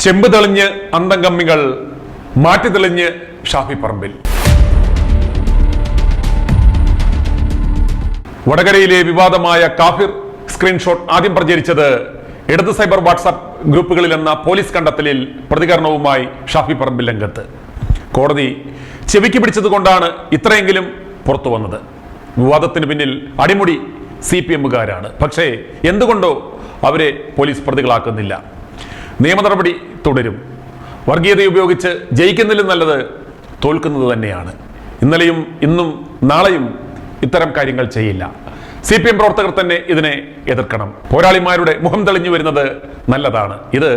ചെമ്പ് തെളിഞ്ഞ് അന്തംകമ്മികൾ മാറ്റി തെളിഞ്ഞ് ഷാഫി പറമ്പിൽ. വടകരയിലെ വിവാദമായ കാഫിർ സ്ക്രീൻഷോട്ട് ആദ്യം പ്രചരിച്ചത് ഇടത് സൈബർ വാട്സാപ്പ് ഗ്രൂപ്പുകളിൽ എന്ന പോലീസ് കണ്ടെത്തലിൽ പ്രതികരണവുമായി ഷാഫി പറമ്പിൽ രംഗത്ത്. കോടതി ചെവിക്ക് പിടിച്ചതുകൊണ്ടാണ് ഇത്രയെങ്കിലും പുറത്തു വന്നത്. വിവാദത്തിന് പിന്നിൽ അടിമുടി CPM-കാരാണ്. പക്ഷേ എന്തുകൊണ്ടോ അവരെ പോലീസ് പ്രതികളാക്കുന്നില്ല. നിയമ നടപടി തുടരും. വർഗീയത ഉപയോഗിച്ച് ജയിക്കുന്നതിലും നല്ലത് തോൽക്കുന്നത് തന്നെയാണ്. ഇന്നലെയും ഇന്നും നാളെയും ഇത്തരം കാര്യങ്ങൾ ചെയ്യില്ല. CPM പ്രവർത്തകർ തന്നെ ഇതിനെ എതിർക്കണം. പോരാളിമാരുടെ മുഖം തെളിഞ്ഞു വരുന്നത് നല്ലതാണ്. ഇത്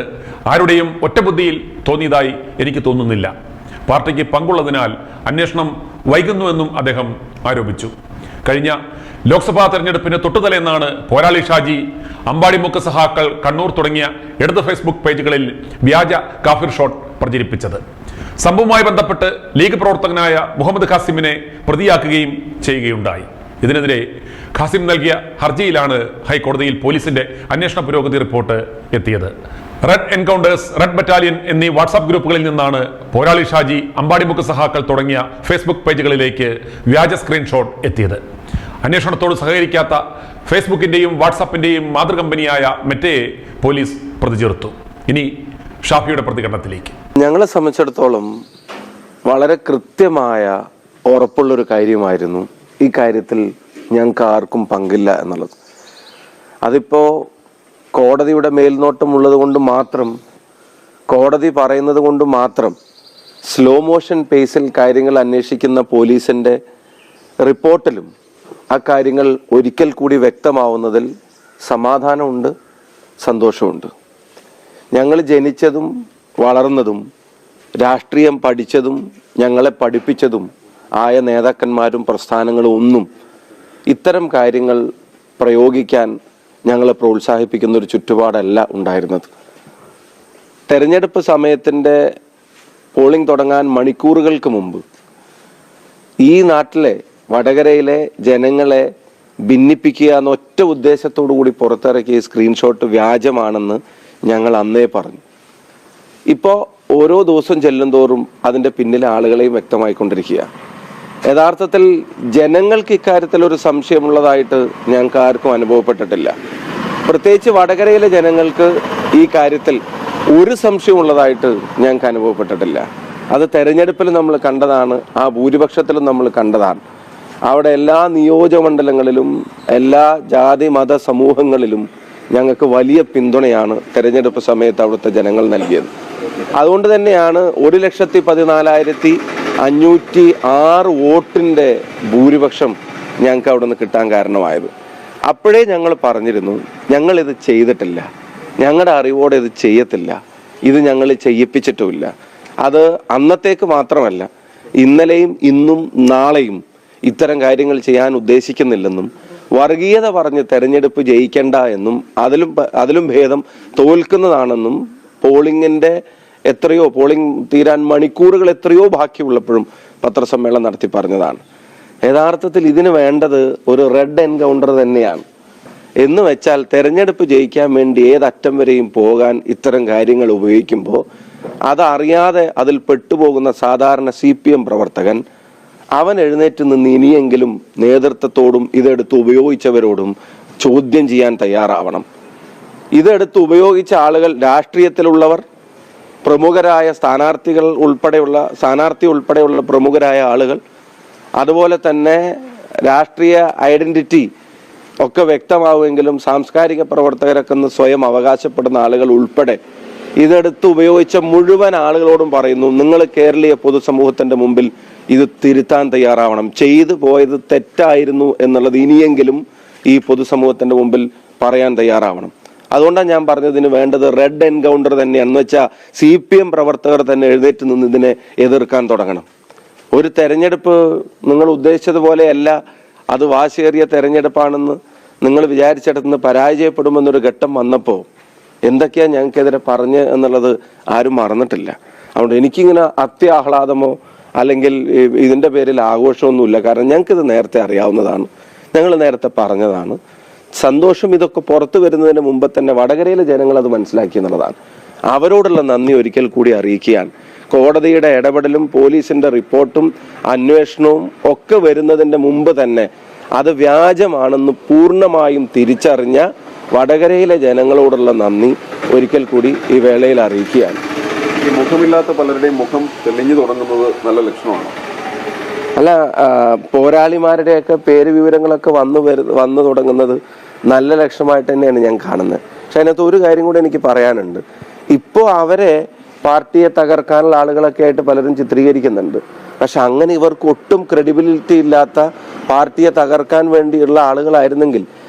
ആരുടെയും ഒറ്റബുദ്ധിയിൽ തോന്നിയതായി എനിക്ക് തോന്നുന്നില്ല. പാർട്ടിക്ക് പങ്കുള്ളതിനാൽ അന്വേഷണം വൈകുന്നുവെന്നും അദ്ദേഹം ആരോപിച്ചു. കഴിഞ്ഞ ലോക്സഭാ തെരഞ്ഞെടുപ്പിന് തൊട്ടുതലേന്നാണ് പോരാളി ഷാജി, അമ്പാടിമുക്ക് സഹാക്കൾ, കണ്ണൂർ തുടങ്ങിയ ഇടത് ഫേസ്ബുക്ക് പേജുകളിൽ വ്യാജ കാഫിർ ഷോട്ട് പ്രചരിപ്പിച്ചത്. സംഭവവുമായി ബന്ധപ്പെട്ട് ലീഗ് പ്രവർത്തകനായ മുഹമ്മദ് ഖാസിമിനെ പ്രതിയാക്കുകയും ചെയ്യുകയുണ്ടായി. ഇതിനെതിരെ ഖാസിം നൽകിയ ഹർജിയിലാണ് ഹൈക്കോടതിയിൽ പോലീസിന്റെ അന്വേഷണ പുരോഗതി റിപ്പോർട്ട് എത്തിയത്. റെഡ് എൻകൗണ്ടേഴ്സ്, റെഡ് ബറ്റാലിയൻ എന്നീ വാട്സാപ്പ് ഗ്രൂപ്പുകളിൽ നിന്നാണ് പോരാളി ഷാജി, അമ്പാടിമുക്ക് സഹാക്കൾ തുടങ്ങിയ ഫേസ്ബുക്ക് പേജുകളിലേക്ക് വ്യാജ സ്ക്രീൻഷോട്ട് എത്തിയത്. അന്വേഷണത്തോട് സഹകരിക്കാത്ത ഫേസ്ബുക്കിന്റെയും വാട്സാപ്പിന്റെയും മാതൃകമ്പനിയായ മെറ്റയെ പോലീസ് പ്രതി ചേർത്തു. ഇനി ഷാഫിയുടെ പ്രതികരണത്തിലേക്ക്. ഞങ്ങളെ സംബന്ധിച്ചിടത്തോളം വളരെ കൃത്യമായ ഉറപ്പുള്ളൊരു കാര്യമായിരുന്നു ഈ കാര്യത്തിൽ ഞങ്ങൾക്ക് ആർക്കും പങ്കില്ല എന്നുള്ളത്. അതിപ്പോ കോടതിയുടെ മേൽനോട്ടമുള്ളത് കൊണ്ട് മാത്രം, കോടതി പറയുന്നത് കൊണ്ട് മാത്രം സ്ലോ മോഷൻ പേസിൽ കാര്യങ്ങൾ അന്വേഷിക്കുന്ന പോലീസിന്റെ റിപ്പോർട്ടിലും ആ കാര്യങ്ങൾ ഒരിക്കൽ കൂടി വ്യക്തമാവുന്നതിൽ സമാധാനമുണ്ട്, സന്തോഷമുണ്ട്. ഞങ്ങൾ ജനിച്ചതും വളർന്നതും രാഷ്ട്രീയം പഠിച്ചതും ഞങ്ങളെ പഠിപ്പിച്ചതും ആയ നേതാക്കന്മാരും പ്രസ്ഥാനങ്ങളും ഒന്നും ഇത്തരം കാര്യങ്ങൾ പ്രയോഗിക്കാൻ ഞങ്ങളെ പ്രോത്സാഹിപ്പിക്കുന്ന ഒരു ചുറ്റുപാടല്ല ഉണ്ടായിരുന്നത്. തെരഞ്ഞെടുപ്പ് സമയത്തിൻ്റെ പോളിംഗ് തുടങ്ങാൻ മണിക്കൂറുകൾക്ക് മുമ്പ് ഈ നാട്ടിലെ വടകരയിലെ ജനങ്ങളെ ഭിന്നിപ്പിക്കുക എന്ന ഒറ്റ ഉദ്ദേശത്തോടു കൂടി പുറത്തിറക്കിയ സ്ക്രീൻഷോട്ട് വ്യാജമാണെന്ന് ഞങ്ങൾ അന്നേ പറഞ്ഞു. ഇപ്പോൾ ഓരോ ദിവസം ചെല്ലും തോറും അതിൻ്റെ പിന്നിലെ ആളുകളെയും വ്യക്തമായിക്കൊണ്ടിരിക്കുക. യഥാർത്ഥത്തിൽ ജനങ്ങൾക്ക് ഇക്കാര്യത്തിൽ ഒരു സംശയമുള്ളതായിട്ട് ഞങ്ങൾക്ക് ആർക്കും അനുഭവപ്പെട്ടിട്ടില്ല. പ്രത്യേകിച്ച് വടകരയിലെ ജനങ്ങൾക്ക് ഈ കാര്യത്തിൽ ഒരു സംശയമുള്ളതായിട്ട് ഞങ്ങൾക്ക് അനുഭവപ്പെട്ടിട്ടില്ല. അത് തെരഞ്ഞെടുപ്പിൽ നമ്മൾ കണ്ടതാണ്, ആ ഭൂരിപക്ഷത്തിലും നമ്മൾ കണ്ടതാണ്. അവിടെ എല്ലാ നിയോജകമണ്ഡലങ്ങളിലും എല്ലാ ജാതി മത സമൂഹങ്ങളിലും ഞങ്ങൾക്ക് വലിയ പിന്തുണയാണ് തെരഞ്ഞെടുപ്പ് സമയത്ത് അവിടുത്തെ ജനങ്ങൾ നൽകിയത്. അതുകൊണ്ട് തന്നെയാണ് 1,04,506 വോട്ടിൻ്റെ ഭൂരിപക്ഷം ഞങ്ങൾക്ക് അവിടെ നിന്ന് കിട്ടാൻ കാരണമായത്. അപ്പോഴേ ഞങ്ങൾ പറഞ്ഞിരുന്നു, ഞങ്ങളിത് ചെയ്തിട്ടില്ല, ഞങ്ങളുടെ അറിവോടെ ഇത് ചെയ്യത്തില്ല, ഇത് ഞങ്ങൾ ചെയ്യിപ്പിച്ചിട്ടുമില്ല. അത് അന്നത്തേക്ക് മാത്രമല്ല, ഇന്നലെയും ഇന്നും നാളെയും ഇത്തരം കാര്യങ്ങൾ ചെയ്യാൻ ഉദ്ദേശിക്കുന്നില്ലെന്നും വർഗീയത പറഞ്ഞ് തെരഞ്ഞെടുപ്പ് ജയിക്കേണ്ട എന്നും അതിലും ഭേദം തോൽക്കുന്നതാണെന്നും പോളിംഗ് തീരാൻ മണിക്കൂറുകൾ എത്രയോ ബാക്കിയുള്ളപ്പോഴും പത്രസമ്മേളനം നടത്തി പറഞ്ഞതാണ്. യഥാർത്ഥത്തിൽ ഇതിന് വേണ്ടത് ഒരു റെഡ് എൻകൗണ്ടർ തന്നെയാണ്. എന്ന് വെച്ചാൽ തെരഞ്ഞെടുപ്പ് ജയിക്കാൻ വേണ്ടി ഏതറ്റം വരെയും പോകാൻ ഇത്തരം കാര്യങ്ങൾ ഉപയോഗിക്കുമ്പോൾ അതറിയാതെ അതിൽ പെട്ടുപോകുന്ന സാധാരണ CPM പ്രവർത്തകൻ അവൻ എഴുന്നേറ്റ് നിന്ന് ഇനിയെങ്കിലും നേതൃത്വത്തോടും ഇതെടുത്ത് ഉപയോഗിച്ചവരോടും ചോദ്യം ചെയ്യാൻ തയ്യാറാവണം. ഇതെടുത്ത് ഉപയോഗിച്ച ആളുകൾ രാഷ്ട്രീയത്തിലുള്ളവർ, പ്രമുഖരായ സ്ഥാനാർത്ഥി ഉൾപ്പെടെയുള്ള പ്രമുഖരായ ആളുകൾ, അതുപോലെ തന്നെ രാഷ്ട്രീയ ഐഡന്റിറ്റി ഒക്കെ വ്യക്തമാവുമെങ്കിലും സാംസ്കാരിക പ്രവർത്തകരൊക്കെ സ്വയം അവകാശപ്പെടുന്ന ആളുകൾ ഉൾപ്പെടെ ഇതെടുത്ത് ഉപയോഗിച്ച മുഴുവൻ ആളുകളോടും പറയുന്നു, നിങ്ങൾ കേരളീയ പൊതുസമൂഹത്തിന്റെ മുമ്പിൽ ഇത് തിരുത്താൻ തയ്യാറാവണം. ചെയ്തു പോയത് തെറ്റായിരുന്നു എന്നുള്ളത് ഇനിയെങ്കിലും ഈ പൊതുസമൂഹത്തിന്റെ മുമ്പിൽ പറയാൻ തയ്യാറാവണം. അതുകൊണ്ടാണ് ഞാൻ പറഞ്ഞതിന് വേണ്ടത് റെഡ് എൻകൗണ്ടർ തന്നെയാണെന്ന് വെച്ചാൽ CPM പ്രവർത്തകർ തന്നെ എഴുന്നേറ്റ് നിന്ന് ഇതിനെ എതിർക്കാൻ തുടങ്ങണം. ഒരു തെരഞ്ഞെടുപ്പ് നിങ്ങൾ ഉദ്ദേശിച്ചതുപോലെയല്ല, അത് വാശിയേറിയ തെരഞ്ഞെടുപ്പാണെന്ന് നിങ്ങൾ വിചാരിച്ചിടത്തുനിന്ന് പരാജയപ്പെടുമെന്നൊരു ഘട്ടം വന്നപ്പോൾ എന്തൊക്കെയാണ് ഞങ്ങൾക്കെതിരെ പറഞ്ഞ് എന്നുള്ളത് ആരും മറന്നിട്ടില്ല. അതുകൊണ്ട് എനിക്കിങ്ങനെ അത്യാഹ്ലാദമോ അല്ലെങ്കിൽ ഇതിൻ്റെ പേരിൽ ആഘോഷമൊന്നുമില്ല. കാരണം ഞങ്ങൾക്കിത് നേരത്തെ അറിയാവുന്നതാണ്, ഞങ്ങൾ നേരത്തെ പറഞ്ഞതാണ്. സന്തോഷം ഇതൊക്കെ പുറത്തു വരുന്നതിന് മുമ്പ് തന്നെ വടകരയിലെ ജനങ്ങൾ അത് മനസ്സിലാക്കി എന്നുള്ളതാണ്. അവരോടുള്ള നന്ദി ഒരിക്കൽ കൂടി അറിയിക്കുകയാണ്. കോടതിയുടെ ഇടപെടലും പോലീസിന്റെ റിപ്പോർട്ടും അന്വേഷണവും ഒക്കെ വരുന്നതിന്റെ മുമ്പ് തന്നെ അത് വ്യാജമാണെന്ന് പൂർണ്ണമായും തിരിച്ചറിഞ്ഞ വടകരയിലെ ജനങ്ങളോടുള്ള നന്ദി ഒരിക്കൽ കൂടി ഈ വേളയിൽ അറിയിക്കുകയാണ്. ഈ മുഖമില്ലാത്ത പലരുടെയും മുഖം തെളിഞ്ഞു തുടങ്ങുന്നത് നല്ല ലക്ഷണമാണ്. അല്ല, പോരാളിമാരുടെയൊക്കെ പേര് വിവരങ്ങളൊക്കെ വന്നു തുടങ്ങുന്നത് നല്ല ലക്ഷണമായിട്ട് തന്നെയാണ് ഞാൻ കാണുന്നത്. പക്ഷെ അതിനകത്ത് ഒരു കാര്യം കൂടെ എനിക്ക് പറയാനുണ്ട്. ഇപ്പോൾ അവരെ പാർട്ടിയെ തകർക്കാനുള്ള ആളുകളൊക്കെ ആയിട്ട് പലരും ചിത്രീകരിക്കുന്നുണ്ട്. പക്ഷെ അങ്ങനെ ഇവർക്ക് ഒട്ടും ക്രെഡിബിലിറ്റി ഇല്ലാത്ത പാർട്ടിയെ തകർക്കാൻ വേണ്ടിയുള്ള ആളുകളായിരുന്നെങ്കിൽ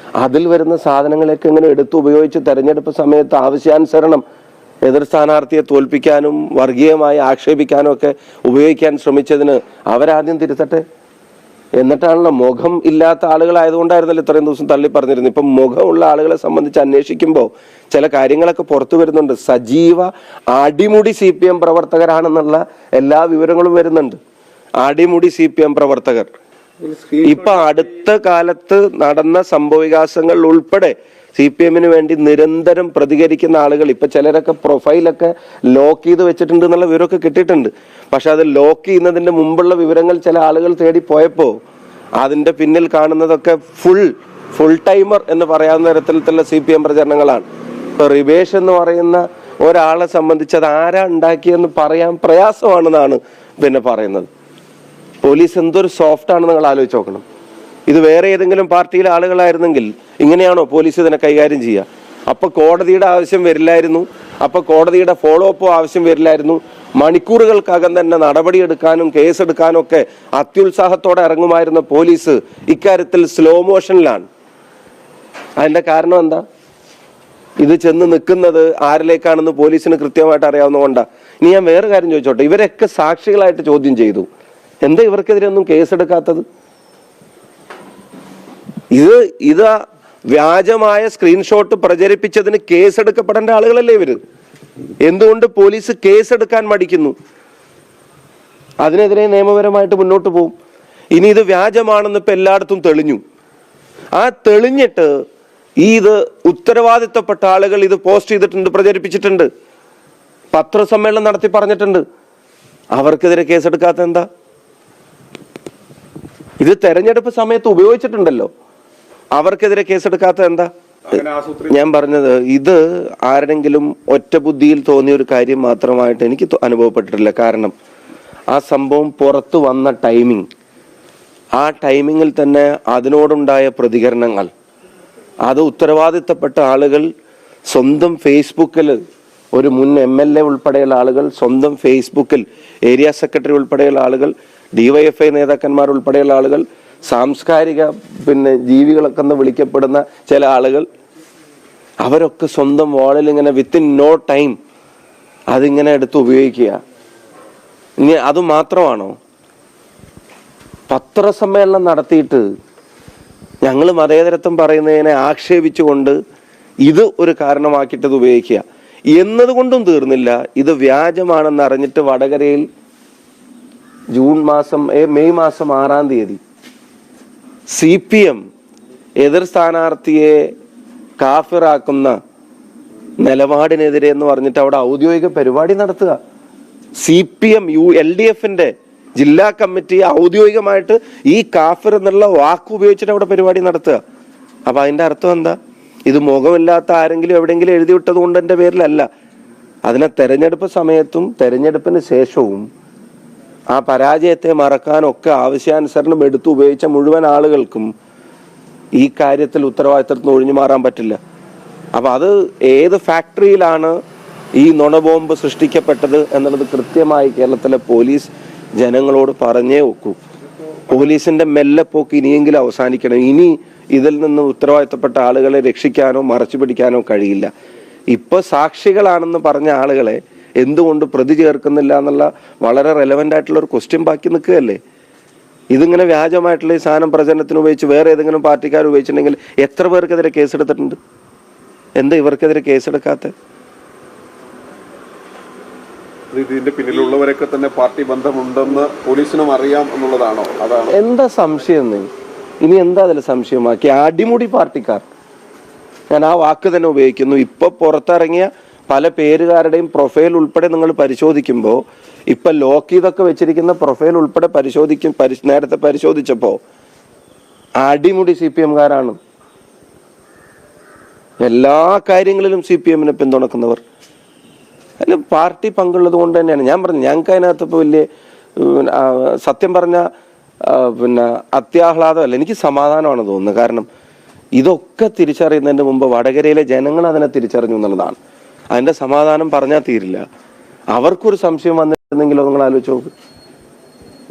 അതിൽ വരുന്ന സാധനങ്ങളൊക്കെ ഇങ്ങനെ എടുത്ത് ഉപയോഗിച്ച് തെരഞ്ഞെടുപ്പ് സമയത്ത് ആവശ്യാനുസരണം എതിർ സ്ഥാനാർത്ഥിയെ തോൽപ്പിക്കാനും വർഗീയമായി ആക്ഷേപിക്കാനും ഒക്കെ ഉപയോഗിക്കാൻ ശ്രമിച്ചതിന് അവരാദ്യം തിരുത്തട്ടെ. എന്നിട്ടാണല്ലോ, മുഖം ഇല്ലാത്ത ആളുകളായതുകൊണ്ടായിരുന്നല്ലോ ഇത്രയും ദിവസം തള്ളി പറഞ്ഞിരുന്നത്. ഇപ്പം മുഖമുള്ള ആളുകളെ സംബന്ധിച്ച് അന്വേഷിക്കുമ്പോൾ ചില കാര്യങ്ങളൊക്കെ പുറത്തു വരുന്നുണ്ട്. സജീവ അടിമുടി CPM പ്രവർത്തകരാണെന്നുള്ള എല്ലാ വിവരങ്ങളും വരുന്നുണ്ട്. അടിമുടി CPM പ്രവർത്തകർ. ഇപ്പൊ അടുത്ത കാലത്ത് നടന്ന സംഭവവികാസങ്ങൾ ഉൾപ്പെടെ CPM-ന് വേണ്ടി നിരന്തരം പ്രതികരിക്കുന്ന ആളുകൾ, ഇപ്പൊ ചിലരൊക്കെ പ്രൊഫൈലൊക്കെ ലോക്ക് ചെയ്ത് വെച്ചിട്ടുണ്ട് എന്നുള്ള വിവരമൊക്കെ കിട്ടിയിട്ടുണ്ട്. പക്ഷെ അത് ലോക്ക് ചെയ്യുന്നതിന്റെ മുമ്പുള്ള വിവരങ്ങൾ ചില ആളുകൾ തേടി പോയപ്പോ അതിന്റെ പിന്നിൽ കാണുന്നതൊക്കെ ഫുൾ ടൈമർ എന്ന് പറയാവുന്ന തരത്തിലുള്ള CPM പ്രചരണങ്ങളാണ്. ഇപ്പൊ റിവേഷ് എന്ന് പറയുന്ന ഒരാളെ സംബന്ധിച്ച് അത് ആരാ ഉണ്ടാക്കിയെന്ന് പറയാൻ പ്രയാസമാണെന്നാണ് പിന്നെ പറയുന്നത്. പോലീസ് എന്തൊരു സോഫ്റ്റ് ആണെന്ന് നിങ്ങൾ ആലോചിച്ച് നോക്കണം. ഇത് വേറെ ഏതെങ്കിലും പാർട്ടിയിലെ ആളുകളായിരുന്നെങ്കിൽ ഇങ്ങനെയാണോ പോലീസ് ഇതിനെ കൈകാര്യം ചെയ്യുക? അപ്പൊ കോടതിയുടെ ആവശ്യം വരില്ലായിരുന്നു, അപ്പൊ കോടതിയുടെ ഫോളോ അപ്പോ ആവശ്യം വരില്ലായിരുന്നു. മണിക്കൂറുകൾക്കകം തന്നെ നടപടിയെടുക്കാനും കേസെടുക്കാനും ഒക്കെ അത്യുത്സാഹത്തോടെ ഇറങ്ങുമായിരുന്ന പോലീസ് ഇക്കാര്യത്തിൽ സ്ലോ മോഷനിലാണ്. അതിന്റെ കാരണം എന്താ? ഇത് ചെന്ന് നിൽക്കുന്നത് ആരിലേക്കാണെന്ന് പോലീസിന് കൃത്യമായിട്ട് അറിയാവുന്നതുകൊണ്ടാണ്. ഇനി ഞാൻ വേറെ കാര്യം ചോദിച്ചോട്ടെ, ഇവരൊക്കെ സാക്ഷികളായിട്ട് ചോദ്യം ചെയ്തു, എന്താ ഇവർക്കെതിരെ ഒന്നും കേസെടുക്കാത്തത്? ഇത് വ്യാജമായ സ്ക്രീൻഷോട്ട് പ്രചരിപ്പിച്ചതിന് കേസെടുക്കപ്പെടേണ്ട ആളുകളല്ലേ ഇവര്? എന്തുകൊണ്ട് പോലീസ് കേസെടുക്കാൻ മടിക്കുന്നു? അതിനെതിരെ നിയമപരമായിട്ട് മുന്നോട്ട് പോകും. ഇനി ഇത് വ്യാജമാണെന്ന് ഇപ്പൊ എല്ലായിടത്തും തെളിഞ്ഞു. ആ തെളിഞ്ഞിട്ട് ഇത് ഉത്തരവാദിത്തപ്പെട്ട ആളുകൾ ഇത് പോസ്റ്റ് ചെയ്തിട്ടുണ്ട്, പ്രചരിപ്പിച്ചിട്ടുണ്ട്, പത്രസമ്മേളനം നടത്തി പറഞ്ഞിട്ടുണ്ട്. അവർക്കെതിരെ കേസെടുക്കാത്ത എന്താ? ഇത് തെരഞ്ഞെടുപ്പ് സമയത്ത് ഉപയോഗിച്ചിട്ടുണ്ടല്ലോ, അവർക്കെതിരെ കേസെടുക്കാത്ത എന്താ? ഞാൻ പറഞ്ഞത്, ഇത് ആരെങ്കിലും ഒറ്റ ബുദ്ധിയിൽ തോന്നിയ ഒരു കാര്യം മാത്രമായിട്ട് എനിക്ക് അനുഭവപ്പെട്ടിട്ടില്ല. കാരണം ആ സംഭവം പുറത്തു വന്ന ആ ടൈമിങ്ങിൽ തന്നെ അതിനോടുണ്ടായ പ്രതികരണങ്ങൾ, അത് ഉത്തരവാദിത്തപ്പെട്ട ആളുകൾ സ്വന്തം ഫേസ്ബുക്കിൽ, ഒരു മുൻ MLA ഉൾപ്പെടെയുള്ള ആളുകൾ സ്വന്തം ഫേസ്ബുക്കിൽ, ഏരിയ സെക്രട്ടറി ഉൾപ്പെടെയുള്ള ആളുകൾ, DYFI നേതാക്കന്മാർ ഉൾപ്പെടെയുള്ള ആളുകൾ, സാംസ്കാരിക ജീവികളൊക്കെ എന്ന് വിളിക്കപ്പെടുന്ന ചില ആളുകൾ, അവരൊക്കെ സ്വന്തം വാളിൽ ഇങ്ങനെ വിത്തിൻ നോ ടൈം അതിങ്ങനെ എടുത്ത് ഉപയോഗിക്കുക. ഇനി അത് മാത്രമാണോ? പത്രസമ്മേളനം നടത്തിയിട്ട് ഞങ്ങൾ മതേതരത്വം പറയുന്നതിനെ ആക്ഷേപിച്ചുകൊണ്ട് ഇത് ഒരു കാരണമാക്കിയിട്ട് ഉപയോഗിക്കുക എന്നതുകൊണ്ടും തീർന്നില്ല. ഇത് വ്യാജമാണെന്ന് അറിഞ്ഞിട്ട് വടകരയിൽ മെയ് മാസം 6-ാം തീയതി CPM എതിർ സ്ഥാനാർത്ഥിയെ കാഫിറാക്കുന്ന നിലപാടിനെതിരെ എന്ന് പറഞ്ഞിട്ട് അവിടെ ഔദ്യോഗിക പരിപാടി നടത്തുക. CPM LDF-ന്റെ ജില്ലാ കമ്മിറ്റി ഔദ്യോഗികമായിട്ട് ഈ കാഫിർ എന്നുള്ള വാക്ക് ഉപയോഗിച്ചിട്ട് അവിടെ പരിപാടി നടത്തുക. അപ്പൊ അതിന്റെ അർത്ഥം എന്താ? ഇത് മുഖമില്ലാത്ത ആരെങ്കിലും എവിടെയെങ്കിലും എഴുതി വിട്ടത് കൊണ്ട് എന്റെ പേരിലല്ല. അതിനെ തെരഞ്ഞെടുപ്പ് സമയത്തും തെരഞ്ഞെടുപ്പിന് ശേഷവും ആ പരാജയത്തെ മറക്കാനൊക്കെ ആവശ്യാനുസരണം എടുത്തു ഉപയോഗിച്ച മുഴുവൻ ആളുകൾക്കും ഈ കാര്യത്തിൽ ഉത്തരവാദിത്തത്തിന് ഒഴിഞ്ഞു മാറാൻ പറ്റില്ല. അപ്പൊ അത് ഏത് ഫാക്ടറിയിലാണ് ഈ നുണബോംബ് സൃഷ്ടിക്കപ്പെട്ടത് എന്നുള്ളത് കൃത്യമായി കേരളത്തിലെ പോലീസ് ജനങ്ങളോട് പറഞ്ഞേ ഒക്കൂ. പോലീസിന്റെ മെല്ലെപ്പോക്ക് ഇനിയെങ്കിലും അവസാനിക്കണം. ഇനി ഇതിൽ നിന്ന് ഉത്തരവാദിത്തപ്പെട്ട ആളുകളെ രക്ഷിക്കാനോ മറച്ചു പിടിക്കാനോ കഴിയില്ല. ഇപ്പൊ സാക്ഷികളാണെന്ന് പറഞ്ഞ ആളുകളെ എന്തുകൊണ്ട് പ്രതി ചേർക്കുന്നില്ല എന്നുള്ള വളരെ റെലവെന്റ് ആയിട്ടുള്ള ഒരു ക്വസ്റ്റ്യൻ ബാക്കി നിൽക്കുകയല്ലേ. ഇതിങ്ങനെ വ്യാജമായിട്ടുള്ള ഈ സാധനം പ്രചരണത്തിന് ഉപയോഗിച്ച് വേറെ ഏതെങ്കിലും പാർട്ടിക്കാർ ഉപയോഗിച്ചിട്ടുണ്ടെങ്കിൽ എത്ര പേർക്കെതിരെ കേസെടുത്തിട്ടുണ്ട്? എന്താ ഇവർക്കെതിരെ കേസെടുക്കാത്ത? ഇതിന്റെ പിന്നിലുള്ളവരൊക്കെ തന്നെ പാർട്ടി ബന്ധമുണ്ടെന്ന് പോലീസിനും അറിയാം എന്നുള്ളതാണോ? അതാണ് എന്താ സംശയം? ഇനി എന്താ അതിൽ സംശയമാക്കി? അടിമുടി പാർട്ടിക്കാർ, ഞാൻ ആ വാക്ക് തന്നെ ഉപയോഗിക്കുന്നു. ഇപ്പൊ പുറത്തിറങ്ങിയ പല പേരുകാരുടെയും പ്രൊഫൈൽ ഉൾപ്പെടെ നിങ്ങൾ പരിശോധിക്കുമ്പോൾ ഇപ്പൊ ലോക്ക് ചെയ്തൊക്കെ വെച്ചിരിക്കുന്ന പ്രൊഫൈൽ ഉൾപ്പെടെ നേരത്തെ പരിശോധിച്ചപ്പോൾ അടിമുടി CPM-കാരാണ്. എല്ലാ കാര്യങ്ങളിലും CPM-നെ പിന്തുണക്കുന്നവർ. അതിൽ പാർട്ടി പങ്കുള്ളത് കൊണ്ട് തന്നെയാണ് ഞാൻ പറഞ്ഞത്. ഞങ്ങൾക്ക് അതിനകത്ത് ഇപ്പോൾ വലിയ സത്യം പറഞ്ഞ അത്യാഹ്ലാദമല്ല, എനിക്ക് സമാധാനമാണ് തോന്നുന്നത്. കാരണം ഇതൊക്കെ തിരിച്ചറിയുന്നതിന് മുമ്പ് വടകരയിലെ ജനങ്ങൾ അതിനെ തിരിച്ചറിഞ്ഞു എന്നുള്ളതാണ്. അതിന്റെ സമാധാനം പറഞ്ഞാൽ തീരില്ല. അവർക്കൊരു സംശയം വന്നിരുന്നെങ്കിലോ നിങ്ങൾ ആലോചിച്ച് നോക്ക്.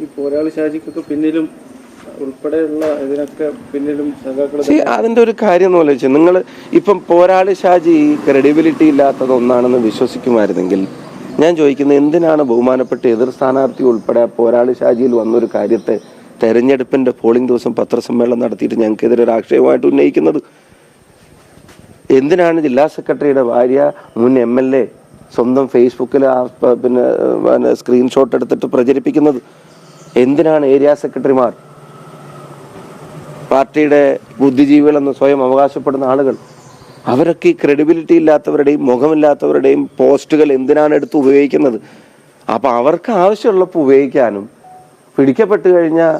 ഈ പോരാളി ഷാജിക്കൊക്കെ പിന്നിലും ഉൾപ്പെടെയുള്ള ഇതിനൊക്കെ പിന്നിലും അതിന്റെ ഒരു കാര്യം എന്ന് ആലോചിച്ചു. നിങ്ങൾ ഇപ്പം പോരാളി ഷാജി ക്രെഡിബിലിറ്റി ഇല്ലാത്തത് ഒന്നാണെന്ന് വിശ്വസിക്കുമായിരുന്നെങ്കിൽ ഞാൻ ചോദിക്കുന്നത്, എന്തിനാണ് ബഹുമാനപ്പെട്ട എതിർ സ്ഥാനാർത്ഥി ഉൾപ്പെടെ പോരാളി ഷാജിയിൽ വന്നൊരു കാര്യത്തെ തെരഞ്ഞെടുപ്പിന്റെ പോളിംഗ് ദിവസം പത്രസമ്മേളനം നടത്തിയിട്ട് ഞങ്ങൾക്കെതിരെ ഒരു ആക്ഷേപമായിട്ട് ഉന്നയിക്കുന്നത്? എന്തിനാണ് ജില്ലാ സെക്രട്ടറിയുടെ ഭാര്യ മുൻ MLA സ്വന്തം ഫേസ്ബുക്കിൽ സ്ക്രീൻഷോട്ട് എടുത്തിട്ട് പ്രചരിപ്പിക്കുന്നത്? എന്തിനാണ് ഏരിയ സെക്രട്ടറിമാർ, പാർട്ടിയുടെ ബുദ്ധിജീവികളെന്ന് സ്വയം അവകാശപ്പെടുന്ന ആളുകൾ, അവരൊക്കെ ഈ ക്രെഡിബിലിറ്റി ഇല്ലാത്തവരുടെയും മുഖമില്ലാത്തവരുടെയും പോസ്റ്റുകൾ എന്തിനാണ് എടുത്ത് ഉപയോഗിക്കുന്നത്? അപ്പൊ അവർക്ക് ആവശ്യമുള്ളപ്പോൾ ഉപയോഗിക്കാനും, പിടിക്കപ്പെട്ട് കഴിഞ്ഞാൽ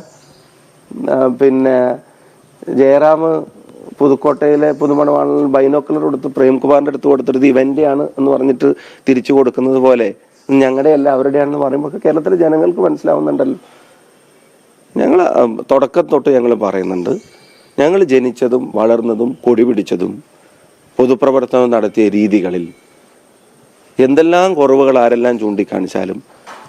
ജയറാം പുതുക്കോട്ടയിലെ പുതുമണവാളിൽ ബൈനോക്കുലർ കൊടുത്ത് പ്രേംകുമാറിന്റെ അടുത്ത് കൊടുത്തിട്ട് ഇവന്റെയാണ് എന്ന് പറഞ്ഞിട്ട് തിരിച്ചു കൊടുക്കുന്നത് പോലെ ഞങ്ങളുടെ അല്ല അവരുടെയാണെന്ന് പറയുമ്പോൾ കേരളത്തിലെ ജനങ്ങൾക്ക് മനസ്സിലാവുന്നുണ്ടല്ലോ. ഞങ്ങൾ തുടക്കം തൊട്ട് ഞങ്ങൾ പറയുന്നുണ്ട്, ഞങ്ങൾ ജനിച്ചതും വളർന്നതും കൊടി പിടിച്ചതും പൊതുപ്രവർത്തനം നടത്തിയ രീതികളിൽ എന്തെല്ലാം കുറവുകൾ ആരെല്ലാം ചൂണ്ടിക്കാണിച്ചാലും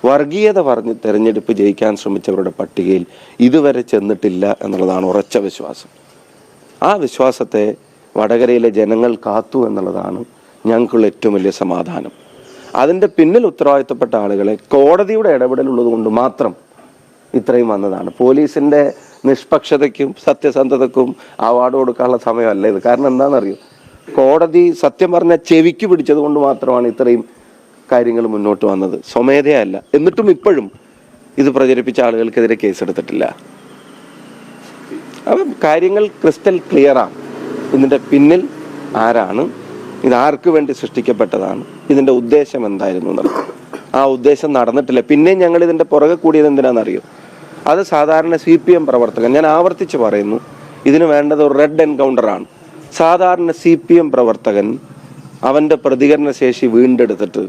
വർഗീയത പറഞ്ഞ് തെരഞ്ഞെടുപ്പ് ജയിക്കാൻ ശ്രമിച്ചവരുടെ പട്ടികയിൽ ഇതുവരെ ചെന്നിട്ടില്ല എന്നുള്ളതാണ് ഉറച്ച വിശ്വാസം. ആ വിശ്വാസത്തെ വടകരയിലെ ജനങ്ങൾ കാത്തു എന്നുള്ളതാണ് ഞങ്ങൾക്കുള്ള ഏറ്റവും വലിയ സമാധാനം. അതിൻ്റെ പിന്നിൽ ഉത്തരവാദിത്തപ്പെട്ട ആളുകളെ കോടതിയുടെ ഇടപെടലുള്ളത് കൊണ്ട് മാത്രം ഇത്രയും വന്നതാണ്. പോലീസിന്റെ നിഷ്പക്ഷതയ്ക്കും സത്യസന്ധതയ്ക്കും അവാർഡ് കൊടുക്കാനുള്ള സമയമല്ല ഇത്. കാരണം എന്താണെന്നറിയോ, കോടതി സത്യം പറഞ്ഞ ചെവിക്ക് പിടിച്ചത് കൊണ്ട് മാത്രമാണ് ഇത്രയും കാര്യങ്ങൾ മുന്നോട്ട് വന്നത്, സ്വമേധയല്ല. എന്നിട്ടും ഇപ്പോഴും ഇത് പ്രചരിപ്പിച്ച ആളുകൾക്കെതിരെ കേസെടുത്തിട്ടില്ല. അപ്പം കാര്യങ്ങൾ ക്രിസ്റ്റൽ ക്ലിയറാണ്. ഇതിന്റെ പിന്നിൽ ആരാണ്, ഇത് ആർക്ക് വേണ്ടി സൃഷ്ടിക്കപ്പെട്ടതാണ്, ഇതിന്റെ ഉദ്ദേശം എന്തായിരുന്നു എന്നുള്ളത്. ആ ഉദ്ദേശം നടന്നിട്ടില്ല. പിന്നെയും ഞങ്ങൾ ഇതിന്റെ പുറകെ കൂടിയത് എന്തിനാണെന്നറിയോ, അത് സാധാരണ CPM പ്രവർത്തകൻ, ഞാൻ ആവർത്തിച്ച് പറയുന്നു, ഇതിന് വേണ്ടത് ഒരു റെഡ് എൻകൗണ്ടറാണ്. സാധാരണ CPM പ്രവർത്തകൻ അവന്റെ പ്രതികരണ ശേഷി വീണ്ടെടുത്തിട്ട്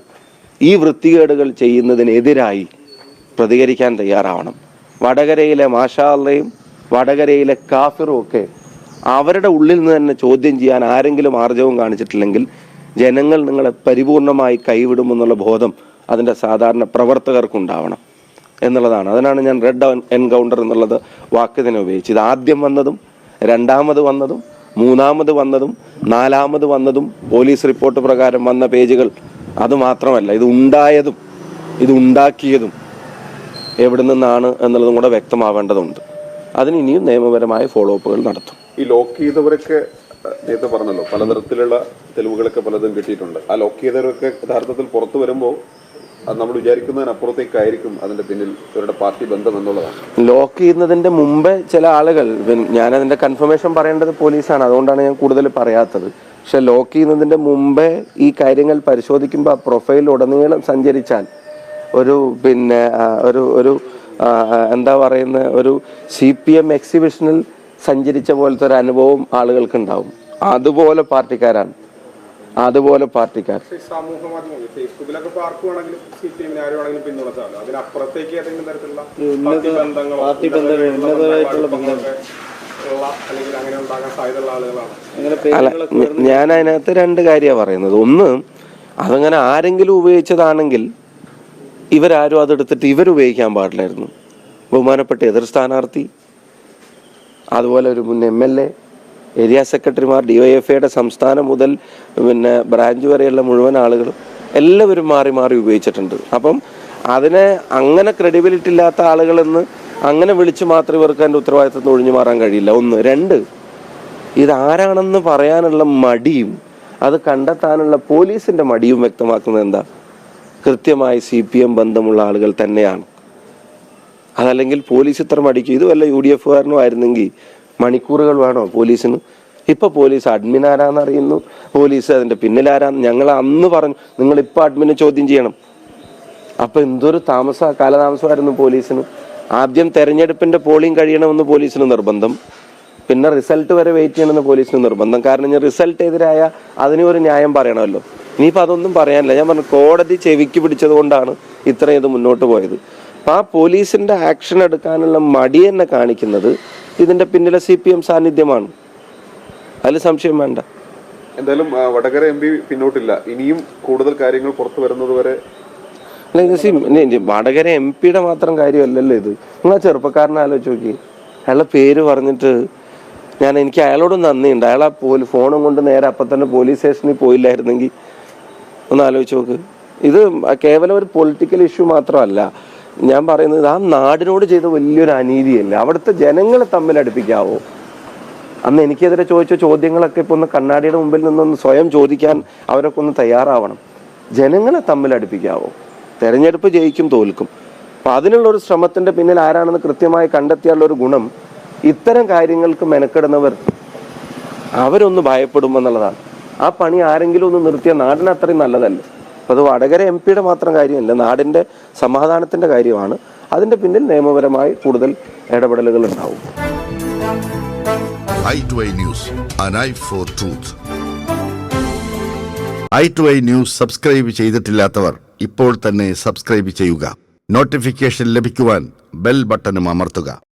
ഈ വൃത്തികേടുകൾ ചെയ്യുന്നതിനെതിരായി പ്രതികരിക്കാൻ തയ്യാറാവണം. വടകരയിലെ മാഷാള്ളയും വടകരയിലെ കാഫിറും ഒക്കെ അവരുടെ ഉള്ളിൽ നിന്ന് തന്നെ ചോദ്യം ചെയ്യാൻ ആരെങ്കിലും ആർജവം കാണിച്ചിട്ടില്ലെങ്കിൽ ജനങ്ങൾ നിങ്ങളെ പരിപൂർണമായി കൈവിടുമെന്നുള്ള ബോധം അതിൻ്റെ സാധാരണ പ്രവർത്തകർക്കുണ്ടാവണം എന്നുള്ളതാണ്. അതിനാണ് ഞാൻ റെഡ് എൻകൗണ്ടർ എന്നുള്ളത് വാക്കിനെ ഉപയോഗിച്ചത്. ആദ്യം വന്നതും രണ്ടാമത് വന്നതും മൂന്നാമത് വന്നതും നാലാമത് വന്നതും പോലീസ് റിപ്പോർട്ട് പ്രകാരം വന്ന പേജുകൾ അതുമാത്രമല്ല, ഇത് ഉണ്ടായതും ഇത് ഉണ്ടാക്കിയതും എവിടെ നിന്നാണ് എന്നുള്ളതും കൂടെ വ്യക്തമാവേണ്ടതുണ്ട്. അതിന് ഇനിയും നിയമപരമായ ഫോളോ അപ്പുകൾ നടത്തും. ഈ ലോക്ക് ചെയ്തവരൊക്കെ നേരത്തെ പറഞ്ഞല്ലോ, പലതരത്തിലുള്ള തെളിവുകളൊക്കെ പലതും കിട്ടിയിട്ടുണ്ട്. ആ ലോക്ക് ചെയ്തവരൊക്കെ യഥാർത്ഥത്തിൽ പുറത്തു വരുമ്പോൾ അത് നമ്മൾ വിചാരിക്കുന്നതിനപ്പുറത്തേക്കായിരിക്കും അതിന്റെ പിന്നിൽ ഇവരുടെ പാർട്ടി ബന്ധം എന്നുള്ളതാണ്. ലോക്ക് ചെയ്യുന്നതിന്റെ മുമ്പേ ചില ആളുകൾ, ഞാനതിന്റെ കൺഫർമേഷൻ പറയേണ്ടത് പോലീസാണ്, അതുകൊണ്ടാണ് ഞാൻ കൂടുതൽ പറയാത്തത്. പക്ഷെ ലോക്ക് ചെയ്യുന്നതിന്റെ മുമ്പേ ഈ കാര്യങ്ങൾ പരിശോധിക്കുമ്പോൾ ആ പ്രൊഫൈൽ ഉടനീളം സഞ്ചരിച്ചാൽ ഒരു ഒരു എന്താ പറയുന്ന ഒരു CPM എക്സിബിഷനിൽ സഞ്ചരിച്ച പോലത്തെ ഒരു അനുഭവം ആളുകൾക്ക് ഉണ്ടാവും. അതുപോലെ പാർട്ടിക്കാരാണ്, അതുപോലെ പാർട്ടിക്കാർ. സമൂഹ മാധ്യമങ്ങൾ ഫേസ്ബുക്കിലൊക്കെ പാർക്ക് വേണമെങ്കിലും CPM-നെ ആരുവാണെങ്കിലും പിന്തുണച്ചാലോ അതിനപ്പുറത്തേക്ക് ഏതെങ്കിലും തരത്തിലുള്ള അല്ലെങ്കിൽ അങ്ങനെ ഉണ്ടാകാൻ സാധ്യതയുള്ള ആളുകളാണ്. ഞാൻ അതിനകത്ത് രണ്ട് കാര്യമാണ് പറയുന്നത്. ഒന്ന്, അതങ്ങനെ ആരെങ്കിലും ഉപയോഗിച്ചതാണെങ്കിൽ ഇവരാരും അതെടുത്തിട്ട് ഇവരുപയോഗിക്കാൻ പാടില്ലായിരുന്നു. ബഹുമാനപ്പെട്ട എതിർ സ്ഥാനാർത്ഥി, അതുപോലെ ഒരു മുൻ MLA, ഏരിയ സെക്രട്ടറിമാർ, DYFIയുടെ സംസ്ഥാനം മുതൽ ബ്രാഞ്ച് വരെയുള്ള മുഴുവൻ ആളുകളും എല്ലാവരും മാറി മാറി ഉപയോഗിച്ചിട്ടുണ്ട്. അപ്പം അതിനെ അങ്ങനെ ക്രെഡിബിലിറ്റി ഇല്ലാത്ത ആളുകളെന്ന് അങ്ങനെ വിളിച്ചു മാത്രം ഇവർക്ക് അതിൻ്റെ ഉത്തരവാദിത്തത്തിൽ ഒഴിഞ്ഞു മാറാൻ കഴിയില്ല. ഒന്ന്. രണ്ട്, ഇതാരാണെന്ന് പറയാനുള്ള മടിയും അത് കണ്ടെത്താനുള്ള പോലീസിന്റെ മടിയും വ്യക്തമാക്കുന്നത് എന്താ, കൃത്യമായി CPM ബന്ധമുള്ള ആളുകൾ തന്നെയാണ്. അതല്ലെങ്കിൽ പോലീസ് ഇത്ര മടിക്കും. ഇത് വല്ല UDF-കാരനും ആയിരുന്നെങ്കിൽ മണിക്കൂറുകൾ വേണോ പോലീസിന് ഇപ്പോൾ പോലീസ് അഡ്മിൻ ആരാന്ന് അറിയുന്നു, പോലീസ് അതിൻ്റെ പിന്നിലാരാന്ന്. ഞങ്ങൾ അന്ന് പറഞ്ഞു നിങ്ങളിപ്പോൾ അഡ്മിനെ ചോദ്യം ചെയ്യണം. അപ്പോൾ എന്തൊരു കാലതാമസമായിരുന്നു പോലീസിന്. ആദ്യം തെരഞ്ഞെടുപ്പിൻ്റെ പോളിംഗ് കഴിയണമെന്ന് പോലീസിന് നിർബന്ധം, പിന്നെ റിസൾട്ട് വരെ വെയിറ്റ് ചെയ്യണമെന്ന് പോലീസിന് നിർബന്ധം. കാരണം ഇനി റിസൾട്ട് എതിരായ അതിനൊരു ന്യായം പറയണമല്ലോ. ഇനിയിപ്പോൾ അതൊന്നും പറയാനില്ല. ഞാൻ പറഞ്ഞു കോടതി ചെവിക്ക് പിടിച്ചത് കൊണ്ടാണ് ഇത്രയും ഇത് മുന്നോട്ട് പോയത്. അപ്പം ആ പോലീസിൻ്റെ ആക്ഷൻ എടുക്കാനുള്ള മടി തന്നെ കാണിക്കുന്നത് ഇതിൻ്റെ പിന്നിലെ CPM സാന്നിധ്യമാണ്. അതിൽ സംശയം വേണ്ട. എന്തായാലും വടകര MP പിന്നോട്ടില്ല. ഇനിയും കൂടുതൽ കാര്യങ്ങൾ പുറത്തു വരുന്നത് വരെ വടകര MP മാത്രം കാര്യമല്ലല്ലോ ഇത്. നിങ്ങൾ ആ ചെറുപ്പക്കാരനെ ആലോചിച്ച് നോക്കി. അയാളുടെ പേര് പറഞ്ഞിട്ട് എനിക്ക് അയാളോടും നന്ദിയുണ്ട്. അയാൾ ആ ഫോണും കൊണ്ട് നേരെ അപ്പം തന്നെ പോലീസ് സ്റ്റേഷനിൽ പോയില്ലായിരുന്നെങ്കിൽ ഒന്ന് ആലോചിച്ച് നോക്ക്. ഇത് കേവലം ഒരു പൊളിറ്റിക്കൽ ഇഷ്യൂ മാത്രമല്ല. ഞാൻ പറയുന്നത് ആ നാടിനോട് ചെയ്ത വലിയൊരു അനീതിയല്ല. അവിടുത്തെ ജനങ്ങളെ തമ്മിൽ അടുപ്പിക്കാവോ? അന്ന് എനിക്കെതിരെ ചോദിച്ച ചോദ്യങ്ങളൊക്കെ ഇപ്പോൾ ഒന്ന് കണ്ണാടിയുടെ മുമ്പിൽ നിന്നൊന്ന് സ്വയം ചോദിക്കാൻ അവരൊക്കെ ഒന്ന് തയ്യാറാവണം. ജനങ്ങളെ തമ്മിൽ അടുപ്പിക്കാവോ? തെരഞ്ഞെടുപ്പ് ജയിക്കും തോൽക്കും. അപ്പം അതിനുള്ളൊരു ശ്രമത്തിൻ്റെ പിന്നിൽ ആരാണെന്ന് കൃത്യമായി കണ്ടെത്തിയാലുള്ളൊരു ഗുണം ഇത്തരം കാര്യങ്ങൾക്ക് മെനക്കെടുന്നവർ അവരൊന്ന് ഭയപ്പെടുമെന്നുള്ളതാണ്. ആ പണി ആരെങ്കിലും ഒന്ന് നിർത്തിയ നാടിന് അത്രയും നല്ലതല്ലേ. അപ്പോൾ അത് വടകര MP മാത്രം കാര്യമല്ല, നാടിൻ്റെ സമാധാനത്തിൻ്റെ കാര്യമാണ്. അതിൻ്റെ പിന്നിൽ നിയമപരമായി കൂടുതൽ ഇടപെടലുകൾ ഉണ്ടാവും. i2i News, an eye for truth. i2i News subscribe ചെയ്തിട്ടില്ലാത്തവർ ഇപ്പോൾ തന്നെ സബ്സ്ക്രൈബ് ചെയ്യുക. നോട്ടിഫിക്കേഷൻ ലഭിക്കുവാൻ ബെൽ ബട്ടണും അമർത്തുക.